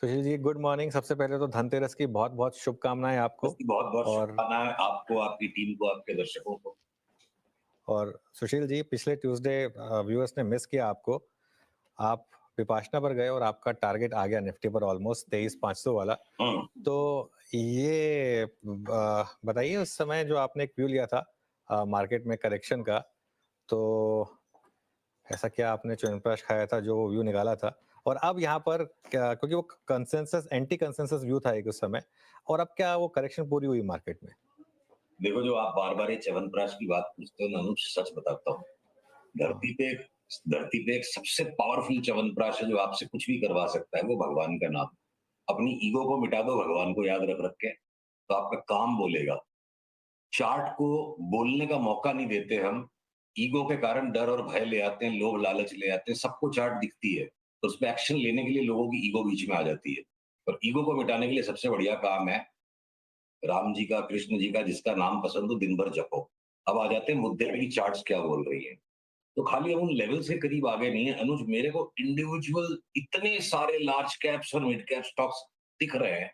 Sushil ji, good morning. सबसे पहले तो धनतेरस की बहुत-बहुत शुभकामनाएँ आपको। इसकी बहुत-बहुत और शुभकामनाएँ आपको, आपकी टीम को, आपके दर्शकों को। और सुशील जी, पिछले ट्यूसडे व्यूअर्स ने मिस किया आपको। आप विपाशना पर गए और आपका टारगेट आ गया निफ्टी पर ऑलमोस्ट 23,500 वाला। हुँ, तो ये बताइए, उस समय जो आपने एक व्यू लिया था मार्केट में करेक्शन का, तो ऐसा क्या आपने च्यवनप्राश खाया था जो व्यू निकाला था? और अब यहाँ पर क्या, क्योंकि वो कंसेंसस एंटी कंसेंसस व्यू था एक उस समय, और अब क्या वो करेक्शन पूरी हुई मार्केट में? देखो जो आप बार-बार ये च्यवनप्राश की बात पूछते हो ना अनुज, सच बताता हूँ, हाँ। धरती पे एक सबसे पावरफुल च्यवनप्राश है जो आपसे कुछ भी करवा सकता है, वो भगवान का नाम। अपनी ईगो को मिटा दो भगवान को याद रख के, तो आपका काम बोलेगा। चार्ट को बोलने का मौका नहीं देते हम, ईगो के कारण डर और भय ले आते हैं, लोभ लालच ले आते हैं, सबको चार्ट दिखती है, तो उसपे एक्शन लेने के लिए लोगों की ईगो बीच में आ जाती है। और ईगो को मिटाने के लिए सबसे बढ़िया काम है राम जी का, कृष्ण जी का, जिसका नाम पसंद हो दिन भर जपो। अब आ जाते हैं मुद्दे पे कि चार्ट्स क्या बोल रही है। तो खाली हम उन लेवल्स के करीब आगे नहीं है अनुज, मेरे को इंडिविजुअल इतने सारे लार्ज कैप्स और मिड कैप स्टॉक्स दिख रहे हैं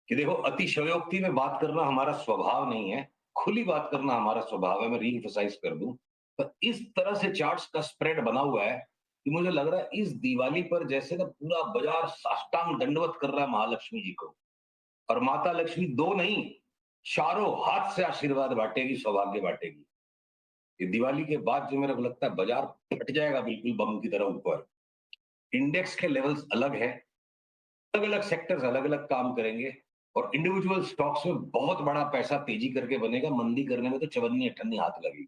कि देखो अतिशयोक्ति में बात करना हमारा स्वभाव नहीं है, खुली बात करना हमारा स्वभाव है, मैं रीएम्फसाइज कर दूं। पर इस तरह से चार्ट्स का स्प्रेड बना हुआ है कि मुझे लग रहा है इस दिवाली पर जैसे ना पूरा बाजार साष्टांग दंडवत कर रहा है महालक्ष्मी जी को। और माता लक्ष्मी दो नहीं, चारों हाथ से आशीर्वाद बांटेगी, सौभाग्य बांटेगी। ये दिवाली के बाद जो मेरे को लगता है बाजार फट जाएगा बिल्कुल बम की तरह ऊपर। इंडेक्स के लेवल्स अलग है, अलग अलग सेक्टर्स अलग अलग काम करेंगे और इंडिविजुअल स्टॉक्स में बहुत बड़ा पैसा तेजी करके बनेगा, मंदी करने में तो चवन्नी अठन्नी हाथ लगेगी।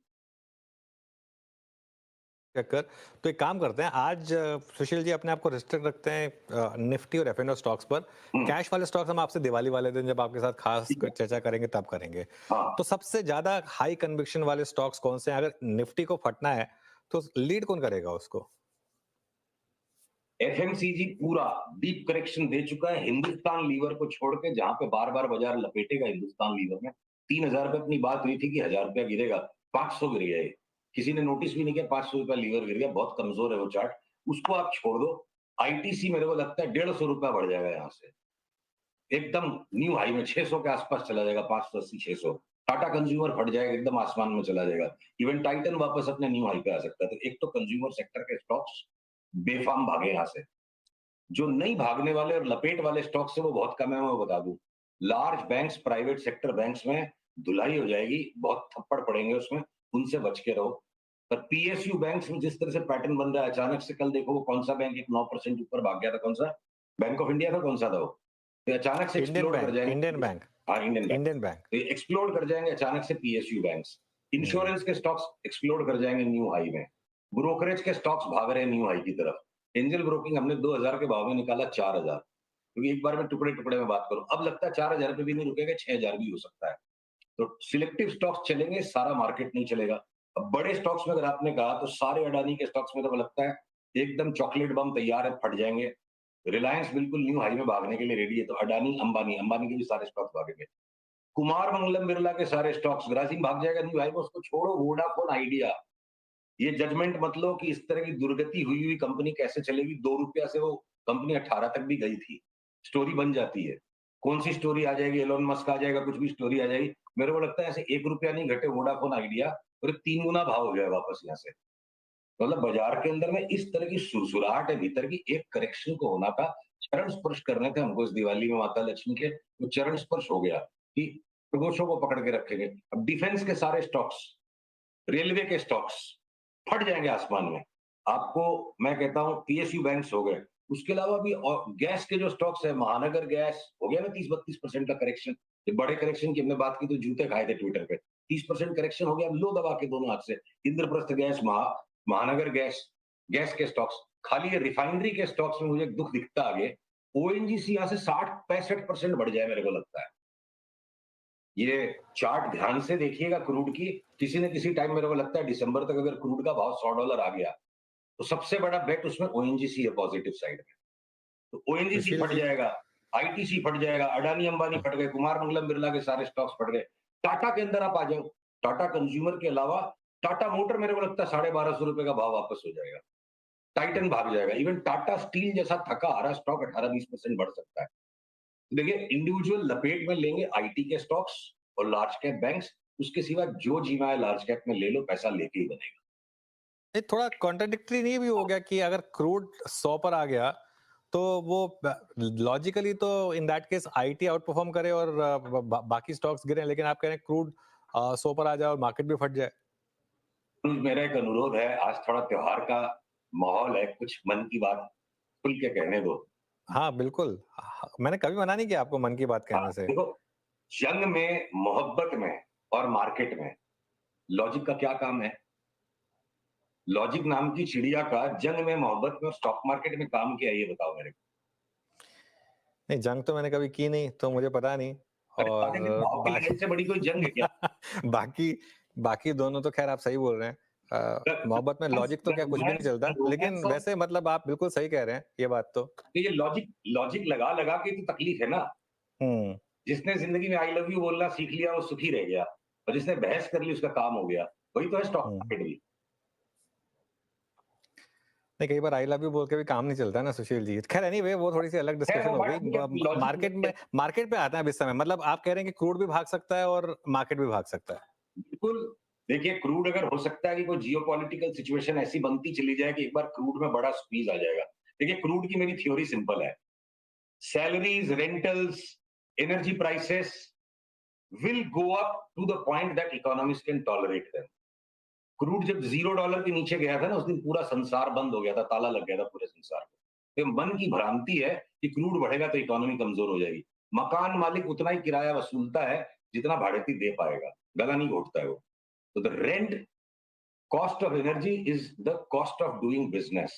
चक्कर। तो एक काम करते हैं, आज सुशील जी अपने आप को रिस्ट्रिक्ट रखते हैं निफ्टी और एफएनओ स्टॉक्स पर। कैश वाले स्टॉक्स हम आपसे दिवाली वाले दिन जब आपके साथ खास ठीक है। चर्चा करेंगे तब करेंगे। हाँ, तो सबसे ज्यादा हाई कन्विक्शन वाले स्टॉक्स कौन से हैं? अगर निफ्टी को फटना है तो लीड कौन करेगा उसको? एफएमसीजी पूरा डीप करेक्शन दे चुका है हिंदुस्तान लीवर को छोड़ के, जहां पे बार बार बाजार लपेटेगा हिंदुस्तान लीवर में। 3,000 पे अपनी बात हुई थी कि 1,000 रुपया गिरेगा, 500 गिर गया ये। किसी ने नोटिस भी नहीं किया, 500 रुपया लीवर गिर गया, बहुत कमजोर है वो चार्ट। उसको आप छोड़ दो। आईटीसी मेरे को लगता है 150 रुपया बढ़ जाएगा यहाँ से, एकदम न्यू हाई में 600 के आसपास चला जाएगा, 580 600। टाटा कंज्यूमर फट जाएगा, एकदम आसमान में चला जाएगा। इवन टाइटन वापस अपने न्यू हाई पे आ सकता है। तो एक तो कंज्यूमर सेक्टर के स्टॉक्स बेफाम भागे यहाँ से। जो नहीं भागने वाले और लपेट वाले स्टॉक्स है वो बहुत कम है, मैं वो बता दूं। Large banks, private sector banks में धुलाई हो जाएगी, बहुत थप्पड़ पड़ेंगे उसमें, उनसे बच के रहो। पर पीएसयू बैंक्स में जिस तरह से पैटर्न बन रहा है, अचानक से कल देखो वो कौन सा बैंक एक 9% ऊपर भाग गया था, कौन सा बैंक ऑफ इंडिया था, कौन सा था वो, तो अचानक से इंडियन एक्सप्लोड कर बैंक, इंडियन जाएंगे। बैंक, हाँ, इंडियन बैंक। Indian bank. तो एक्सप्लोड कर जाएंगे अचानक से पीएसयू बैंक्स। हम्म। इंश्योरेंस के स्टॉक्स एक्सप्लोड कर जाएंगे न्यू हाई में। ब्रोकरेज के स्टॉक्स भाग रहे हैं न्यू हाई की तरफ। एंजल ब्रोकिंग हमने 2000 के भाव में निकाला 4000, क्योंकि एक बार में टुकड़े टुकड़े में बात करूं, अब लगता है 4000 पे भी नहीं रुकेगा, 6000 भी हो सकता है। तो सिलेक्टिव स्टॉक्स चलेंगे, सारा मार्केट नहीं चलेगा। अब बड़े स्टॉक्स में अगर आपने कहा तो सारे अडानी के स्टॉक्स में तो लगता है एकदम चॉकलेट बम तैयार है, फट जाएंगे। रिलायंस बिल्कुल न्यू हाई में भागने के लिए रेडी है, तो अडानी अंबानी, अंबानी के भी सारे स्टॉक्स भागेंगे। कुमार मंगलम बिरला के सारे स्टॉक्स, ग्रासिम भाग जाएगा न्यू हाई में, उसको छोड़ो। वोडाफोन आइडिया, ये जजमेंट मत लो कि इस तरह की दुर्गति हुई हुई कंपनी कैसे चलेगी। 2 रुपया से वो कंपनी 18 तक भी गई थी। स्टोरी बन जाती है। कौन सी स्टोरी आ जाएगी, एलोन मस्क आ जाएगा, कुछ भी स्टोरी आ जाएगी। मेरे को लगता है ऐसे 1 रुपया नहीं घटे वोडाफोन आइडिया, और 3 गुना भाव हो जाए वापस यहाँ से। मतलब बाजार के अंदर में इस तरह की सुरसुराहट है भीतर की, एक करेक्शन को होना था। चरण स्पर्श करने थे हमको इस दिवाली में माता लक्ष्मी के, वो चरण स्पर्श हो गया कि प्रदोषों को पकड़ के रखेंगे। अब डिफेंस के सारे स्टॉक्स, रेलवे के स्टॉक्स फट जाएंगे आसमान में। आपको मैं कहता हूँ पीएसयू बैंक्स हो गए, उसके अलावा भी और गैस के जो स्टॉक्स है, महानगर गैस हो गया ना 30-32% का करेक्शन। ये बड़े करेक्शन की हमने बात की तो जूते खाए थे ट्विटर पे। 30% करेक्शन हो गया, अब लो दबा के दोनों हाथ से। इंद्रप्रस्थ गैस, महानगर गैस, गैस के स्टॉक्स। खाली ये रिफाइनरी के स्टॉक्स में मुझे एक दुख दिखता आगे। ओएनजीसी यहाँ से 60-65% बढ़ जाए मेरे को लगता है। ये चार्ट ध्यान से देखिएगा क्रूड की। किसी न किसी टाइम मेरे को लगता है दिसंबर तक अगर क्रूड का भाव $100 आ गया, तो सबसे बड़ा बेट उसमें ओएनजीसी है पॉजिटिव साइड में। तो ओएनजीसी सुशील फट जी। जाएगा, आईटीसी फट जाएगा, अडानी अंबानी हाँ। फट गए, कुमार मंगलम बिरला के सारे स्टॉक्स फट गए। टाटा के अंदर आप आ जाओ। टाटा कंज्यूमर के अलावा टाटा मोटर मेरे को लगता है 1250 रुपए का भाव वापस हो जाएगा। टाइटन भाग जाएगा, इवन टाटा स्टील जैसा थका हारा स्टॉक 18-20% बढ़ सकता है। देखिए इंडिविजुअल लपेट में लेंगे आईटी के स्टॉक्स और लार्ज कैप बैंक्स, उसके सिवा जो जीना है लार्ज कैप में ले लो, पैसा लेके ही बनेगा। ये थोड़ा कॉन्ट्राडिक्टरी नहीं भी हो गया कि अगर क्रूड 100 पर आ गया तो वो लॉजिकली तो in that case IT out perform करे और बाकी स्टॉक्स गिरे, लेकिन आप कह रहे हैं क्रूड 100 पर आ जाए और मार्केट भी फट जाए। तो मेरा एक अनुरोध है, आज थोड़ा त्योहार का माहौल है, कुछ मन की बात खुल के कहने दो। हाँ बिल्कुल, मैंने कभी मना नहीं किया आपको मन की बात हाँ, कहने से। देखो जंग में, मोहब्बत में और मार्केट में लॉजिक का क्या काम है? लॉजिक नाम की चिड़िया का जंग में, मोहब्बत में और स्टॉक मार्केट में काम क्या है, ये बताओ मेरे को। नहीं, जंग तो मैंने कभी की नहीं तो मुझे पता नहीं। अरे और साले के भाव की बाकी लड़ाई से बड़ी कोई जंग है क्या? बाकी बाकी दोनों तो खैर आप सही बोल रहे हैं। मोहब्बत में लॉजिक तो क्या कुछ भी नहीं चलता, लेकिन रोमांस और वैसे मतलब आप बिल्कुल सही कह रहे हैं ये बात तो। ये लॉजिक लॉजिक लगा लगा के तो तकलीफ है ना। हम्म। जिसने जिंदगी में आई लव यू बोलना सीख लिया वो सुखी रह गया, और जिसने बहस कर ली उसका काम हो गया। वही तो है स्टॉक हम्म। मार्केट भी। नहीं, कई बार आई लव यू बोल के भी काम नहीं चलता है ना सुशील जी। खैर एनीवे वो थोड़ी सी अलग खैर डिस्कशन वो हो बात गई। ठीक है, लॉजिक मार्केट पे आते हैं अब इस समय, मतलब आप कह रहे हैं कि क्रूड भी भाग सकता है और मार्केट भी भाग सकता है। बिल्कुल। देखिए क्रूड अगर हो सकता है कि कोई जियोपॉलिटिकल सिचुएशन ऐसी बनती चली जाए कि एक बार क्रूड में बड़ा स्क्वीज आ जाएगा। देखिए क्रूड की मेरी थ्योरी सिंपल है, salaries, rentals, energy prices will go up to the point that economist can tolerate them. Crude जब $0 के नीचे गया था ना, उस दिन पूरा संसार बंद हो गया था, ताला लग गया था पूरे संसार को। तो मन की भ्रांति है कि क्रूड बढ़ेगा तो इकोनॉमी कमजोर हो जाएगी। मकान मालिक उतना ही किराया वसूलता है जितना भाड़ेती दे पाएगा, गला नहीं घोटता है वो। तो the rent cost of energy is the cost of doing business.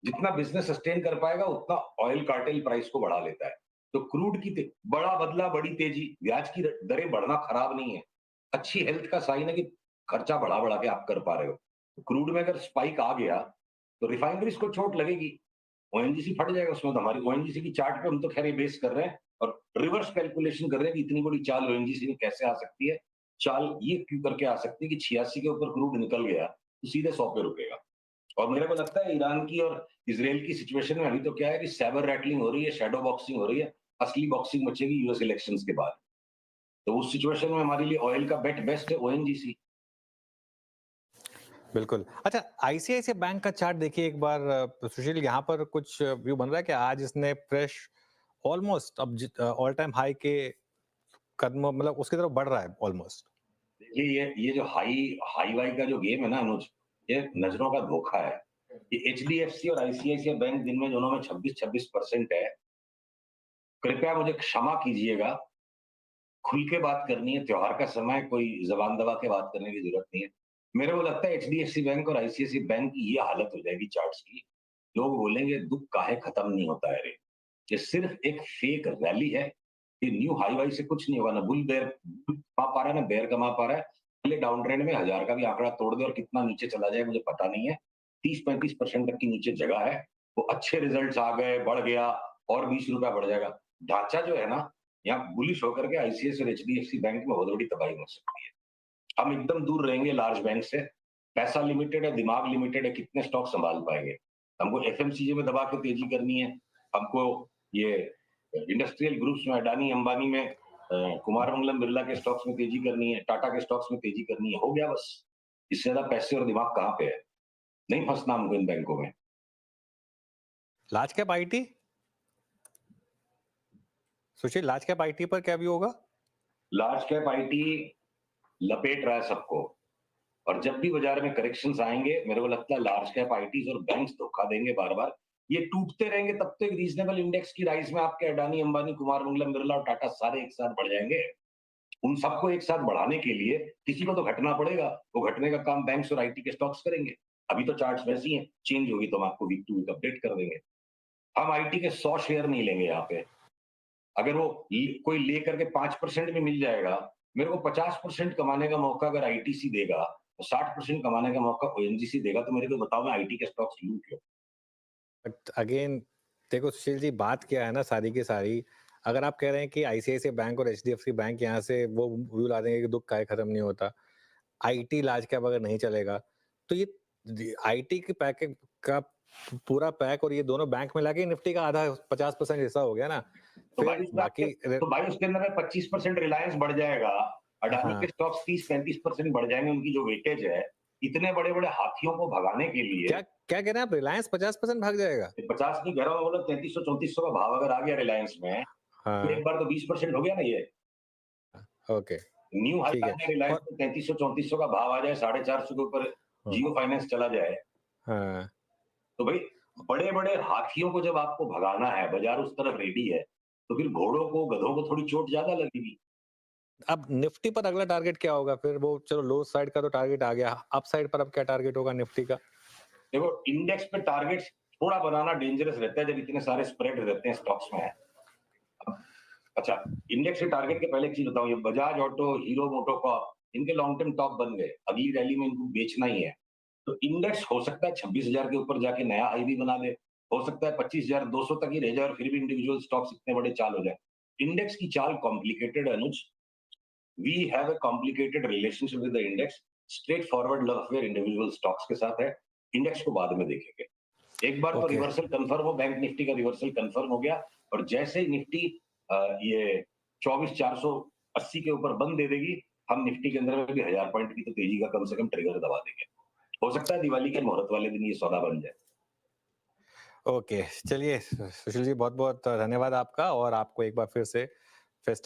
जितना बिजनेस सस्टेन कर पाएगा उतना ऑयल कार्टेल प्राइस को बढ़ा लेता है। तो क्रूड की बड़ा बदला, बड़ी तेजी, ब्याज की दरें बढ़ना खराब नहीं है, अच्छी हेल्थ का साइन है कि खर्चा बढ़ा बढ़ा के आप कर पा रहे हो। तो क्रूड में अगर स्पाइक आ गया तो रिफाइनरीज को चोट लगेगी, ओएनजीसी फट जाएगा। उसमें तो हमारी ओएनजीसी की चार्ट पे हम तो खैर ये बेस कर रहे हैं और रिवर्स कैलकुलेशन कर रहे हैं कि इतनी बड़ी चाल ओएनजीसी में कैसे आ सकती है। चाल ये क्यों करके आ सकती है कि 86 के ऊपर क्रूड निकल गया तो सीधे 100 पे रुकेगा। और मेरे को लगता है ईरान की और इसराइल की सिचुएशन में अभी तो क्या है कि सैबर रैटलिंग हो रही है, शैडो बॉक्सिंग हो रही है, असली बॉक्सिंग मचेगी यूएस इलेक्शंस के बाद। तो उस सिचुएशन में हमारे लिए ऑयल का बेट बेस्ट है ओएनजीसी। बिल्कुल। अच्छा, आईसीआईसीआई बैंक का चार्ट देखिए एक बार सुशील, यहाँ पर कुछ व्यू बन रहा है कि आज इसने फ्रेश ऑलमोस्ट अब ऑल टाइम हाई के कदम, मतलब उसकी तरफ बढ़ रहा है ऑलमोस्ट। देखिए ये जो हाई हाई वाई का जो गेम है ना अनुज, ये नजरों का धोखा है। ये एचडीएफसी और आईसीआईसीआई बैंक दिन में दोनों में 26-26% है। कृपया मुझे क्षमा कीजिएगा, खुल के बात करनी है, त्योहार का समय, कोई जबान दबा के बात करने की जरूरत नहीं है। मेरे को लगता है एचडीएफसी बैंक और आईसीआईसीआई बैंक की ये हालत हो जाएगी चार्ट्स की, लोग बोलेंगे दुख काहे खत्म नहीं होता है रे। ये सिर्फ एक फेक रैली है। ये न्यू हाई वाई से कुछ नहीं होगा, ना बुल बेयर कमा पा रहा है ना बेयर कमा पा रहा है। पहले डाउन ट्रेंड में 1000 का भी आंकड़ा तोड़ दे और कितना नीचे चला जाए मुझे पता नहीं है। 30-35% तक की नीचे जगह है। वो अच्छे रिजल्ट्स आ गए, बढ़ गया और ₹20 बढ़ जाएगा। ढांचा जो है ना, यहाँ बुलिश होकर के आईसीआईसीआई और एचडीएफसी बैंक में बहुत बड़ी तबाही हो सकती है। हम एकदम दूर रहेंगे लार्ज बैंक से। पैसा लिमिटेड है, दिमाग लिमिटेड है, कितने स्टॉक संभाल पाएंगे। हमको एफएमसीजी में दबा के तेजी करनी है। हमको ये इंडस्ट्रियल ग्रुप्स में, अडानी अंबानी में, कुमार मंगलम बिरला के स्टॉक्स में तेजी करनी है, टाटा के स्टॉक्स में तेजी करनी है, हो गया बस। इससे ज्यादा पैसे और दिमाग कहाँ पे है? नहीं फंसना हमको इन बैंकों में। Large cap IT, Sushil large cap IT पर क्या व्यू होगा? लार्ज कैप आईटी लपेट रहा है सबको, और जब भी बाजार में करेक्शंस आएंगे मेरे को लगता है लार्ज कैप आईटीज और बैंक्स धोखा देंगे बार बार। ये टूटते रहेंगे तब तो एक रीजनेबल इंडेक्स की राइज में आपके अडानी अंबानी कुमार मंगलम बिरला और टाटा सारे एक साथ बढ़ जाएंगे। उन सबको एक साथ बढ़ाने के लिए किसी को तो घटना पड़ेगा, वो घटने का काम बैंक्स और आईटी के स्टॉक्स करेंगे। अभी तो चार्ट्स वैसी हैं, चेंज होगी तो हम आपको वीक टू वीक अपडेट कर देंगे। हम आईटी के 100 शेयर नहीं लेंगे यहाँ पे। अगर वो कोई लेकर के 5% में मिल जाएगा, मेरे को 50% कमाने का मौका अगर आईटीसी देगा और 60% कमाने का मौका ओएनजीसी देगा, तो मेरे को बताओ मैं आईटी के स्टॉक्स लूं क्यों? बट अगेन देखो सुशील जी, बात क्या है ना सारी की सारी, अगर आप कह रहे हैं कि आईसीआईसीआई बैंक और एचडीएफसी बैंक यहाँ से वो व्यू ला देंगे कि दुख काहे खत्म नहीं होता, आईटी लार्ज कैप अगर नहीं चलेगा, तो ये आईटी के पैकेज का पूरा पैक और ये दोनों बैंक मिला के निफ्टी का आधा 50% हिस्सा हो गया ना। तो फिर भाई बाकी तो भाई उसके अंदर में 25% रिलायंस बढ़ जाएगा, अडानी के हाँ, स्टॉक्स 30-35% बढ़ जाएंगे, उनकी जो वेटेज है। इतने बड़े-बड़े हाथियों को भगाने के लिए क्या क्या कह रहे हैं आप, रिलायंस 50% भाग जाएगा? 50 नहीं कह रहा हूँ, मतलब 3300-3400 का भाव अगर आ गया रिलायंस में, तो हाँ, एक बार तो 20% हो गया ना ये। ओके, न्यू हाई ठीक आ है। जाए रिलायंस और में, 3300-3400 का भाव आ जाए, 450 के ऊपर हाँ, जियो फाइनेंस चला जाए, हाँ, तो भाई बड़े-बड़े हाथियों को जब आपको भगाना है, बाजार उस तरफ रेडी है, तो फिर घोड़ों को, गधों को थोड़ी चोट ज़्यादा लगेगी। अब निफ्टी पर अगला टारगेट क्या होगा फिर? वो चलो लो साइड का तो टारगेट आ गया, अप साइड पर अब क्या टारगेट होगा निफ्टी का? देखो, इंडेक्स पे टारगेट्स थोड़ा बनाना डेंजरस रहता है जब इतने सारे स्प्रेड रहते हैं स्टॉक्स में। अब अच्छा, इंडेक्स के टारगेट के पहले एक चीज बताऊं, ये बजाज ऑटो, हीरो मोटोकॉर्प, इनके लॉन्ग टर्म टॉप बन गए, अगली रैली में इनको बेचना ही है। तो इंडेक्स हो सकता है 26,000 के ऊपर जाके नया हाई भी बना दे, हो सकता है 25,200 तक ही रह जाए और फिर भी इंडिविजुअल स्टॉक्स इतने बड़े चाल हो जाए। इंडेक्स की चाल कॉम्प्लिकेटेड है Anuj. We have a complicated relationship with the index. Straightforward love affair individual stocks के साथ है। इंडेक्स को बाद में देखेंगे। एक बार तो ओके, रिवर्सल कंफर्म हो, बैंक निफ्टी का रिवर्सल कंफर्म हो गया, और जैसे ही निफ्टी ये 24,480 के ऊपर बंद दे देगी, हम निफ्टी के अंदर में भी 1000 पॉइंट की तो तेजी का कम से कम ट्रिगर दबा देंगे। हो सकता है दिवाली के मुहूर्त वाले दिन ये सौदा बन जाए। ओके। चलिए सुशील जी, बहुत-बहुत धन्यवाद आपका, और आपको एक बार फिर से